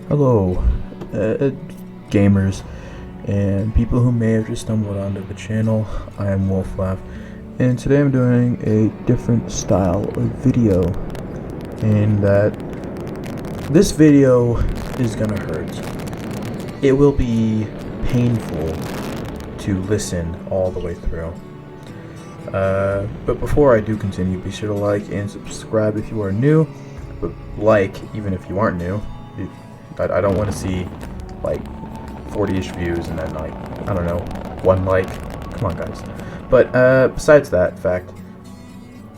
Hello, gamers and people who may have just stumbled onto the channel. I am Wolflaugh, and today I'm doing a different style of video, in that this video is gonna hurt. It will be painful to listen all the way through. But before I do continue, be sure to like and subscribe if you are new. But like, even if you aren't new. I don't want to see like 40-ish views and then like, I don't know, one like. Come on, guys. But besides that fact,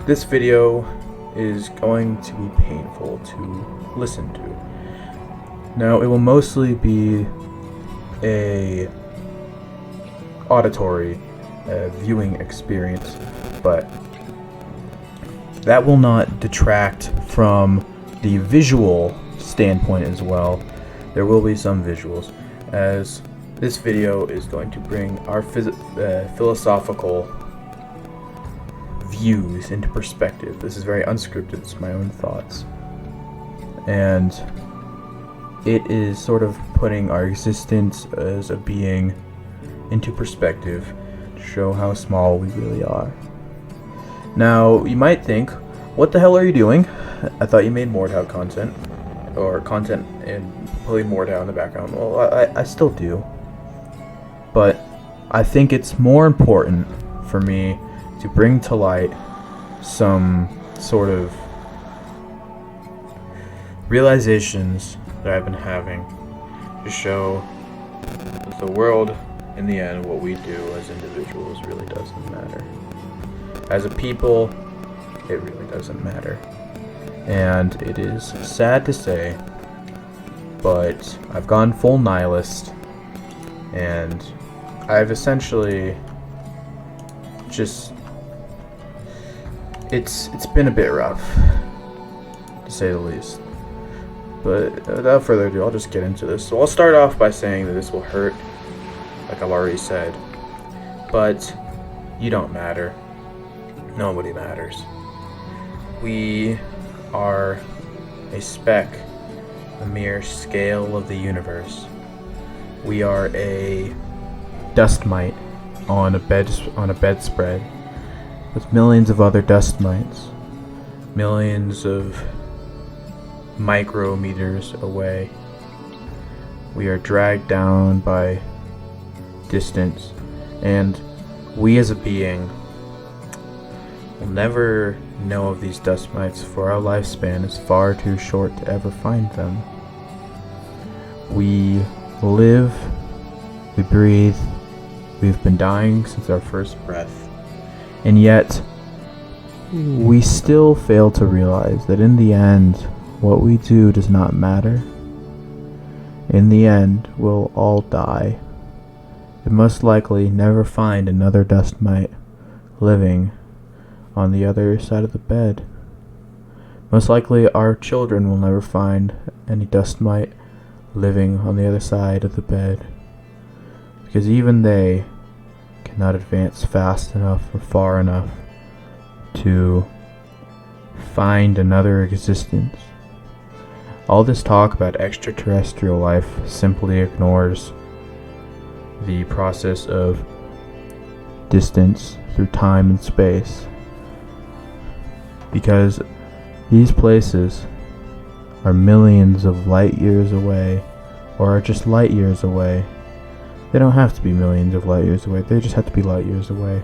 this video is going to be painful to listen to. Now, it will mostly be a auditory viewing experience, but that will not detract from the visual standpoint as well. There will be some visuals, as this video is going to bring our philosophical views into perspective. This is very unscripted, it's my own thoughts, and it is sort of putting our existence as a being into perspective to show how small we really are. Now, you might think, what the hell are you doing? I thought you made Mordhau content, or content and putting Mordhau in the background. Well, I still do, but I think it's more important for me to bring to light some sort of realizations that I've been having to show the world, in the end, what we do as individuals really doesn't matter. As a people, it really doesn't matter. And it is sad to say, but I've gone full nihilist, and I've essentially just, it's been a bit rough, to say the least. But without further ado, I'll just get into this. So I'll start off by saying that this will hurt, like I've already said, but you don't matter. Nobody matters. We are a speck, a mere scale of the universe. We are a dust mite on a bedspread with millions of other dust mites, millions of micrometers away. We are dragged down by distance, and we as a being will never know of these dust mites, for our lifespan is far too short to ever find them. We live, we breathe, we've been dying since our first breath, and yet we still fail to realize that in the end, what we do does not matter. In the end, we'll all die, and most likely never find another dust mite living on the other side of the bed. Most likely our children will never find any dust mite living on the other side of the bed, because even they cannot advance fast enough or far enough to find another existence. All this talk about extraterrestrial life simply ignores the process of distance through time and space, because these places are millions of light years away, or are just light years away. They don't have to be millions of light years away, they just have to be light years away.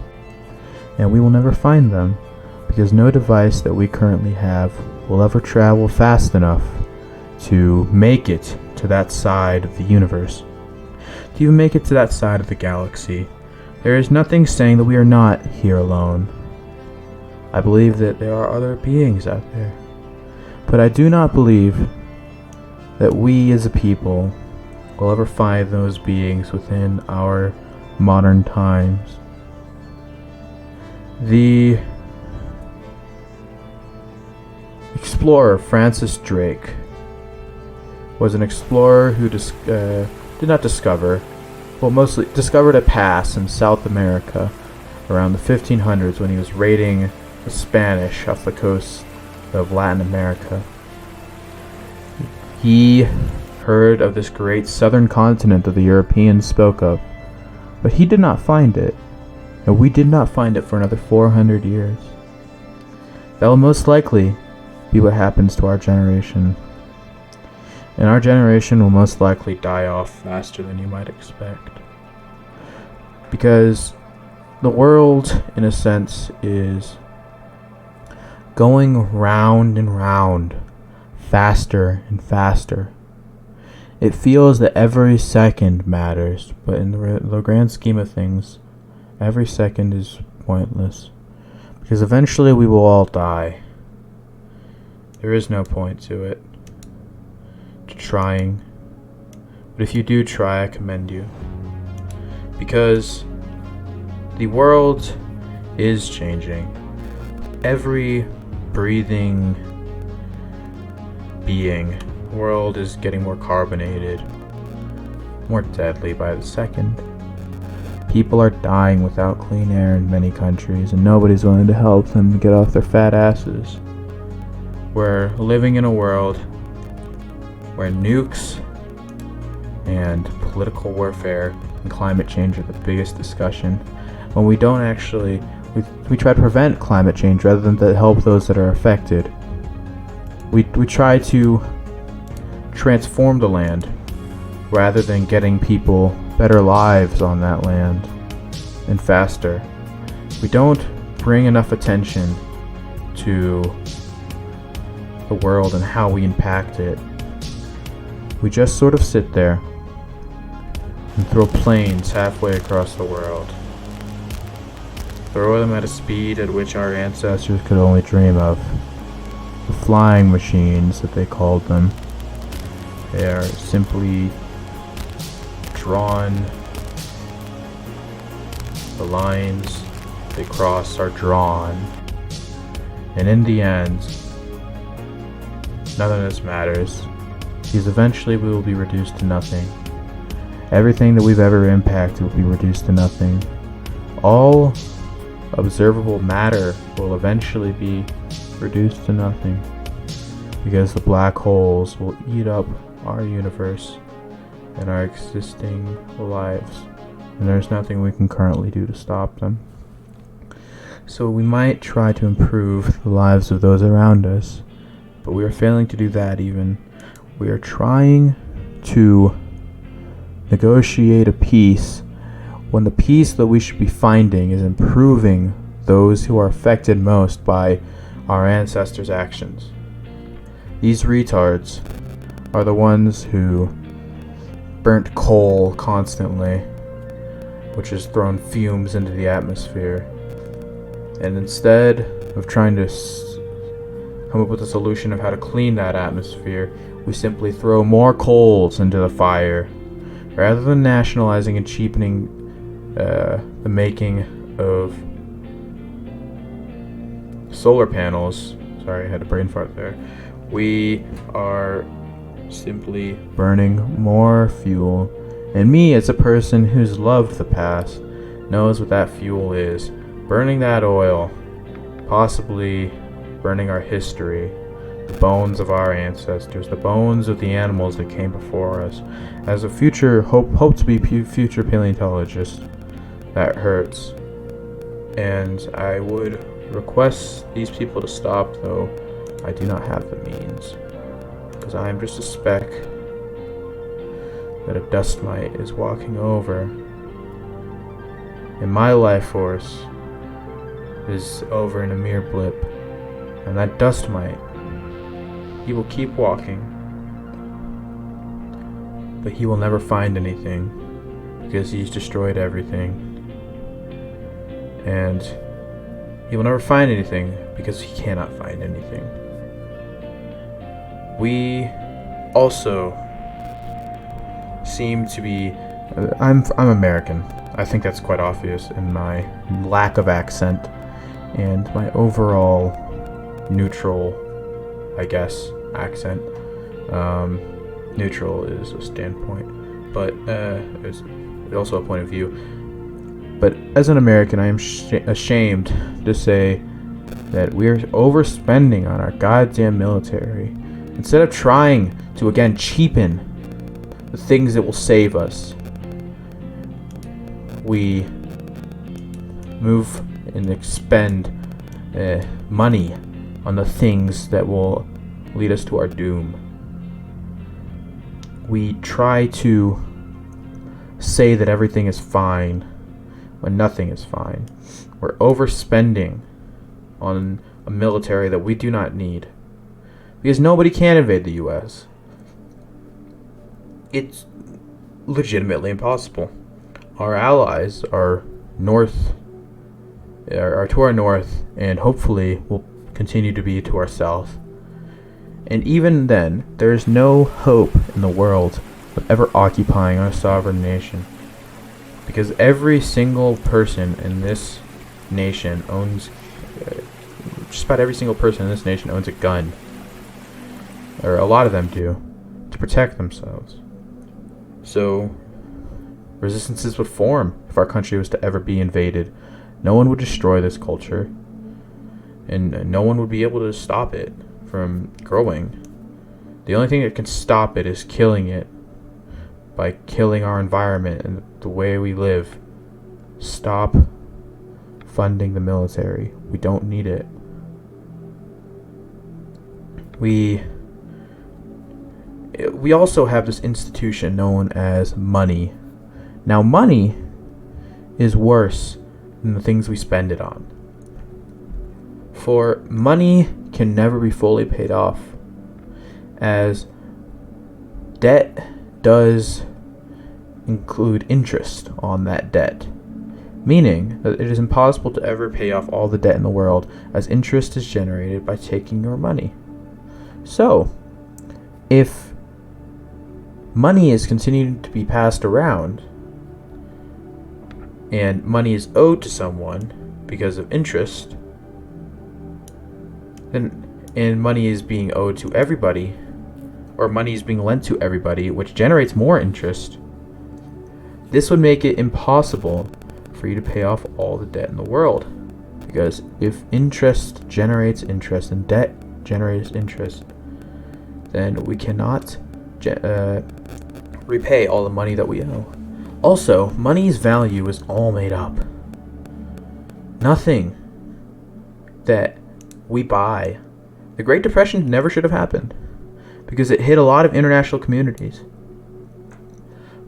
And we will never find them, because no device that we currently have will ever travel fast enough to make it to that side of the universe, to even make it to that side of the galaxy. There is nothing saying that we are not here alone. I believe that there are other beings out there, but I do not believe that we as a people will ever find those beings within our modern times. The explorer Francis Drake was an explorer who did not discover, well, mostly discovered a pass in South America around the 1500s when he was raiding the Spanish off the coast of Latin America. He heard of this great southern continent that the Europeans spoke of, but he did not find it, and we did not find it for another 400 years. That will most likely be what happens to our generation. And our generation will most likely die off faster than you might expect. Because the world, in a sense, is going round and round, faster and faster. It feels that every second matters, but in the grand scheme of things, every second is pointless. Because eventually we will all die. There is no point to it, to trying. But if you do try, I commend you. Because the world is changing. Every breathing being, world is getting more carbonated, more deadly by the second. People are dying without clean air in many countries, and nobody's willing to help them get off their fat asses. We're living in a world where nukes and political warfare and climate change are the biggest discussion, when we don't actually, we try to prevent climate change rather than to help those that are affected. We try to transform the land rather than getting people better lives on that land and faster. We don't bring enough attention to the world and how we impact it. We just sort of sit there and throw planes halfway across the world. Throw them at a speed at which our ancestors could only dream of. The flying machines that they called them. They are simply drawn. The lines they cross are drawn. And in the end, none of this matters, because eventually we will be reduced to nothing. Everything that we've ever impacted will be reduced to nothing. All observable matter will eventually be reduced to nothing, because the black holes will eat up our universe and our existing lives, and there's nothing we can currently do to stop them. So we might try to improve the lives of those around us, but we are failing to do that even. We are trying to negotiate a peace when the peace that we should be finding is improving those who are affected most by our ancestors' actions. These retards are the ones who burnt coal constantly, which has thrown fumes into the atmosphere. And instead of trying to come up with a solution of how to clean that atmosphere, we simply throw more coals into the fire, rather than nationalizing and cheapening the making of solar panels. Sorry, I had a brain fart there. We are simply burning more fuel. And me, as a person who's loved the past, knows what that fuel is. Burning that oil, possibly burning our history, the bones of our ancestors, the bones of the animals that came before us. As a future, hope to be future paleontologist, that hurts. And I would request these people to stop, though I do not have the means, because I am just a speck that a dust mite is walking over, and my life force is over in a mere blip. And that dust mite, he will keep walking, but he will never find anything, because he's destroyed everything. And he will never find anything because he cannot find anything. We also seem to be... I'm American. I think that's quite obvious in my lack of accent and my overall neutral, I guess, accent. Neutral is a standpoint, but it's also a point of view. But as an American, I am ashamed to say that we are overspending on our goddamn military. Instead of trying to, again, cheapen the things that will save us. We move and expend money on the things that will lead us to our doom. We try to say that everything is fine when nothing is fine. We're overspending on a military that we do not need, because nobody can invade the US. It's legitimately impossible. Our allies are to our north, and hopefully will continue to be to our south. And even then, there is no hope in the world of ever occupying our sovereign nation, because every single person in this nation owns just about every single person in this nation owns a gun, or a lot of them do, to protect themselves. So resistances would form if our country was to ever be invaded. No one would destroy this culture, and no one would be able to stop it from growing. The only thing that can stop it is killing it, by killing our environment and the way we live. Stop funding the military. We don't need it. We also have this institution known as money. Now, money is worse than the things we spend it on. For money can never be fully paid off, as debt does include interest on that debt, meaning that it is impossible to ever pay off all the debt in the world, as interest is generated by taking your money. So, if money is continuing to be passed around, and money is owed to someone because of interest, and money is being owed to everybody, or money is being lent to everybody, which generates more interest, this would make it impossible for you to pay off all the debt in the world. Because if interest generates interest and debt generates interest, then we cannot repay all the money that we owe. Also, money's value is all made up. Nothing that we buy. The Great Depression never should have happened, because it hit a lot of international communities.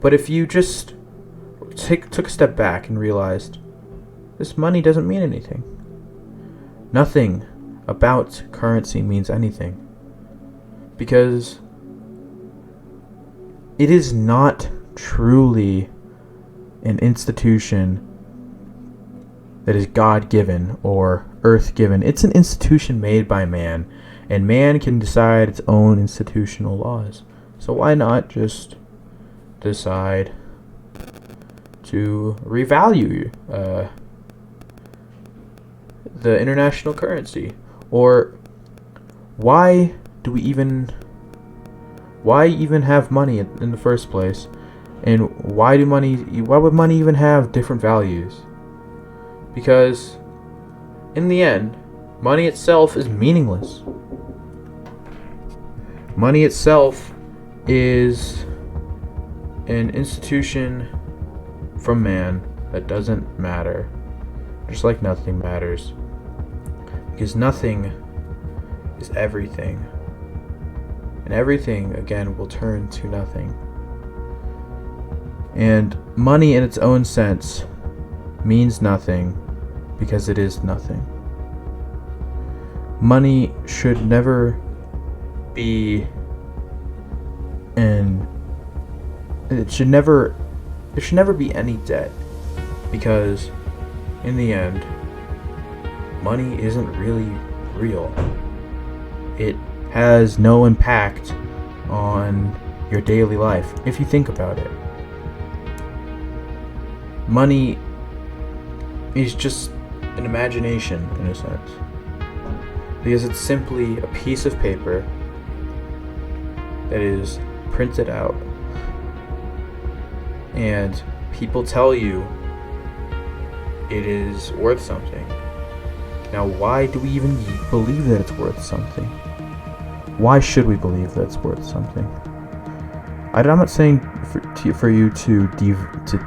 But if you just took a step back and realized this money doesn't mean anything, nothing about currency means anything, because it is not truly an institution that is God-given or earth-given. It's an institution made by man, and man can decide its own institutional laws. So why not just decide to revalue the international currency? Or why even have money in the first place? And why would money even have different values? Because in the end, money itself is meaningless. Money itself is an institution from man that doesn't matter, just like nothing matters, because nothing is everything, and everything again will turn to nothing. And money in its own sense means nothing because it is nothing. Money should never be it should never be any debt, because in the end, money isn't really real. It has no impact on your daily life if you think about it. Money is just an imagination in a sense, because it's simply a piece of paper that is printed out, and people tell you it is worth something. Now, why do we even believe that it's worth something? Why should we believe that it's worth something? I'm not saying for you to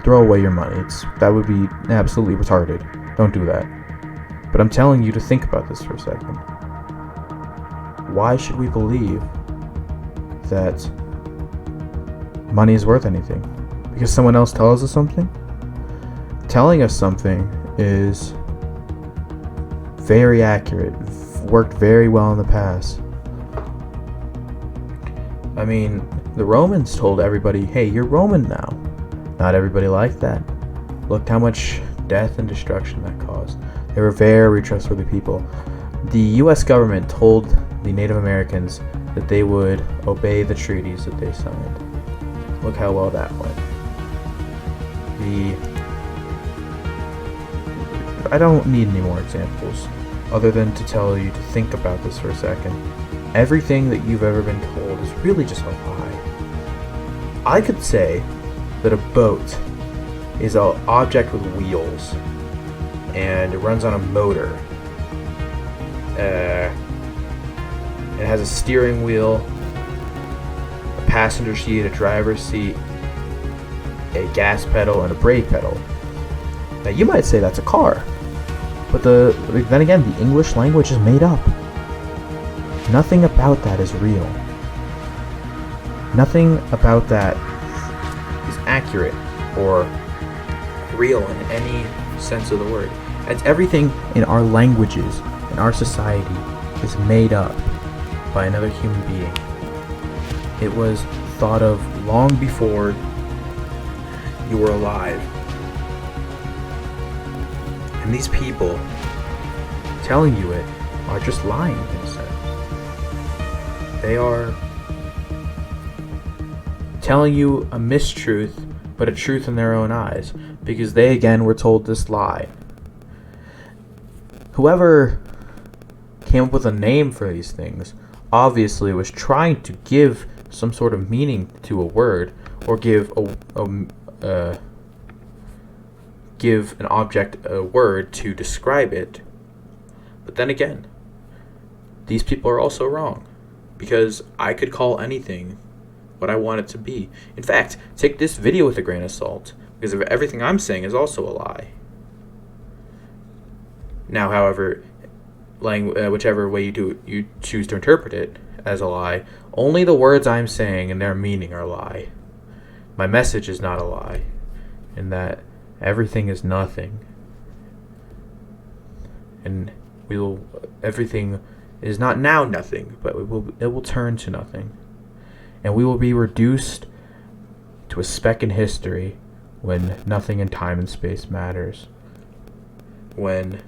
throw away your money. That would be absolutely retarded. Don't do that. But I'm telling you to think about this for a second. Why should we believe that money is worth anything? Because someone else tells us something? Telling us something is very accurate, worked very well in the past. I mean, the Romans told everybody, hey, you're Roman now. Not everybody liked that. Looked how much death and destruction that caused. They were very trustworthy people. The US government told the Native Americans that they would obey the treaties that they signed. Look how well that went. I don't need any more examples other than to tell you to think about this for a second. Everything that you've ever been told is really just a lie. I could say that a boat is an object with wheels and it runs on a motor. It has a steering wheel, a passenger seat, a driver's seat, a gas pedal, and a brake pedal. Now you might say that's a car, but then again, the English language is made up. Nothing about that is real. Nothing about that is accurate or real in any sense of the word. And everything in our languages, in our society, is made up by another human being. It was thought of long before you were alive. And these people telling you it are just lying in a sense. They are telling you a mistruth, but a truth in their own eyes, because they again were told this lie. Whoever came up with a name for these things obviously was trying to give some sort of meaning to a word, or give an object a word to describe it. But then again, these people are also wrong, because I could call anything what I want it to be. In fact, take this video with a grain of salt, because everything I'm saying is also a lie. Now, however, whichever way you choose to interpret it as a lie, only the words I'm saying and their meaning are a lie. My message is not a lie, in that everything is nothing, and everything is not now nothing, but it will turn to nothing, and we will be reduced to a speck in history when nothing in time and space matters. When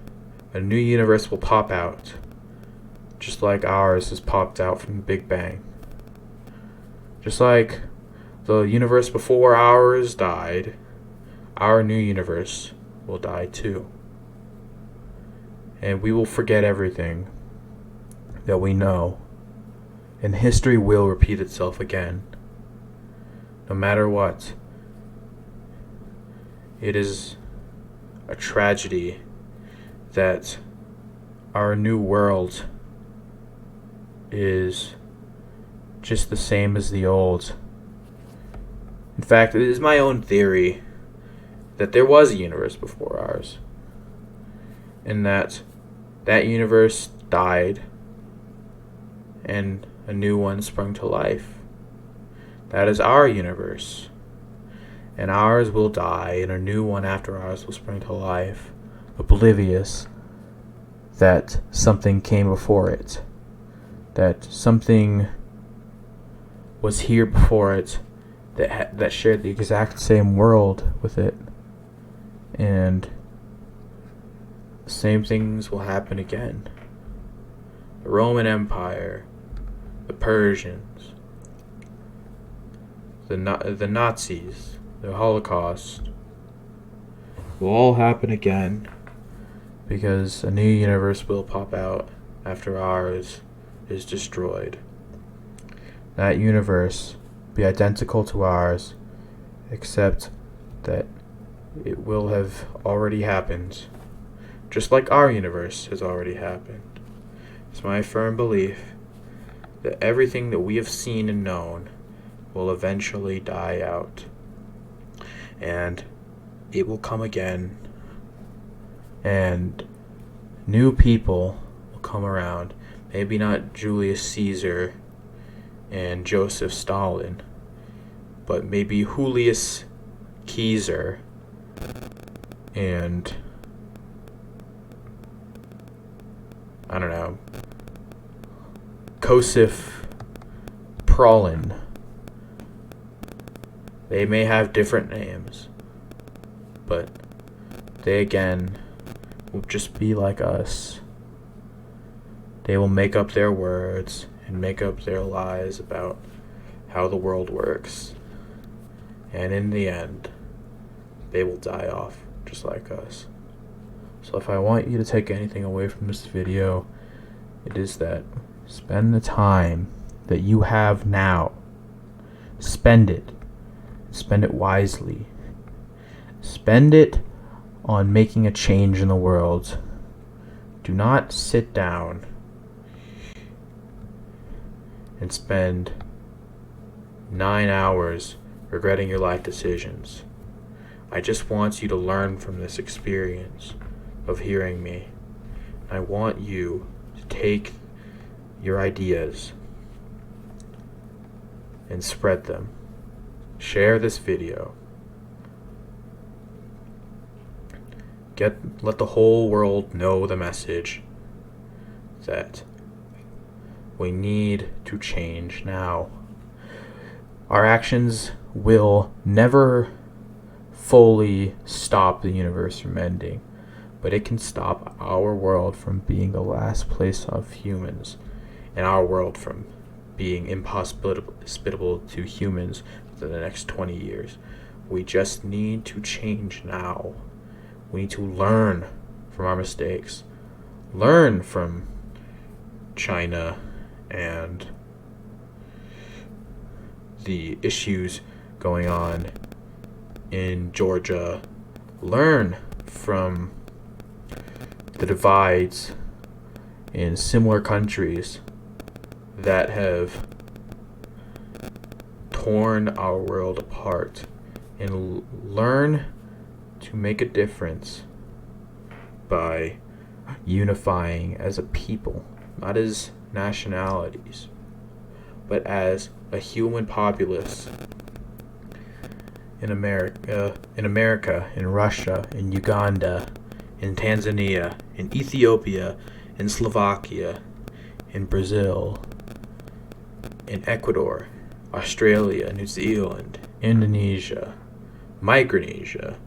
a new universe will pop out, just like ours has popped out from the Big Bang. Just like the universe before ours died, our new universe will die too. And we will forget everything that we know, and history will repeat itself again. No matter what, it is a tragedy that our new world is just the same as the old. In fact, it is my own theory that there was a universe before ours, and that universe died and a new one sprung to life. That is our universe, and ours will die and a new one after ours will spring to life, oblivious that something came before it, that something was here before it that shared the exact same world with it, and the same things will happen again. The Roman Empire, the Persians, the Nazis, the Holocaust will all happen again, because a new universe will pop out after ours is destroyed. That universe will be identical to ours, except that it will have already happened, just like our universe has already happened. It's my firm belief that everything that we have seen and known will eventually die out. And it will come again. And new people will come around. Maybe not Julius Caesar and Joseph Stalin, but maybe Julius Caesar and, I don't know, Joseph Prolin. They may have different names, but they again will just be like us. They will make up their words and make up their lies about how the world works. And in the end, they will die off just like us. So if I want you to take anything away from this video, it is that spend the time that you have now. Spend it. Spend it wisely. Spend it on making a change in the world. Do not sit down and spend 9 hours regretting your life decisions. I just want you to learn from this experience of hearing me. I want you to take your ideas and spread them. Share this video. Let the whole world know the message that we need to change now. Our actions will never fully stop the universe from ending, but it can stop our world from being the last place of humans, and our world from being inhospitable to humans within the next 20 years. We just need to change now. We need to learn from our mistakes. Learn from China and the issues going on in Georgia. Learn from the divides in similar countries that have torn our world apart, and learn to make a difference by unifying as a people, not as nationalities, but as a human populace in America, in Russia, in Uganda, in Tanzania, in Ethiopia, in Slovakia, in Brazil, in Ecuador, Australia, New Zealand, Indonesia, Micronesia,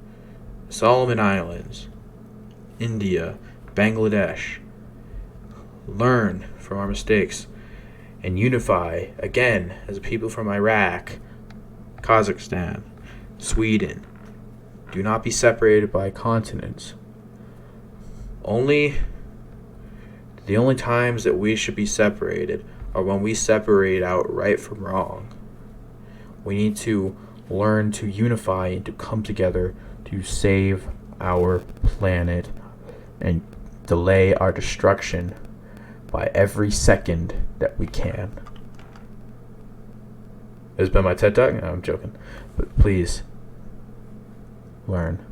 Solomon Islands, India, Bangladesh. Learn from our mistakes and unify again as a people from Iraq, Kazakhstan, Sweden. Do not be separated by continents. The only times that we should be separated are when we separate out right from wrong. We need to learn to unify and to come together to save our planet and delay our destruction by every second that we can. This has been my TED Talk. No, I'm joking. But please, learn.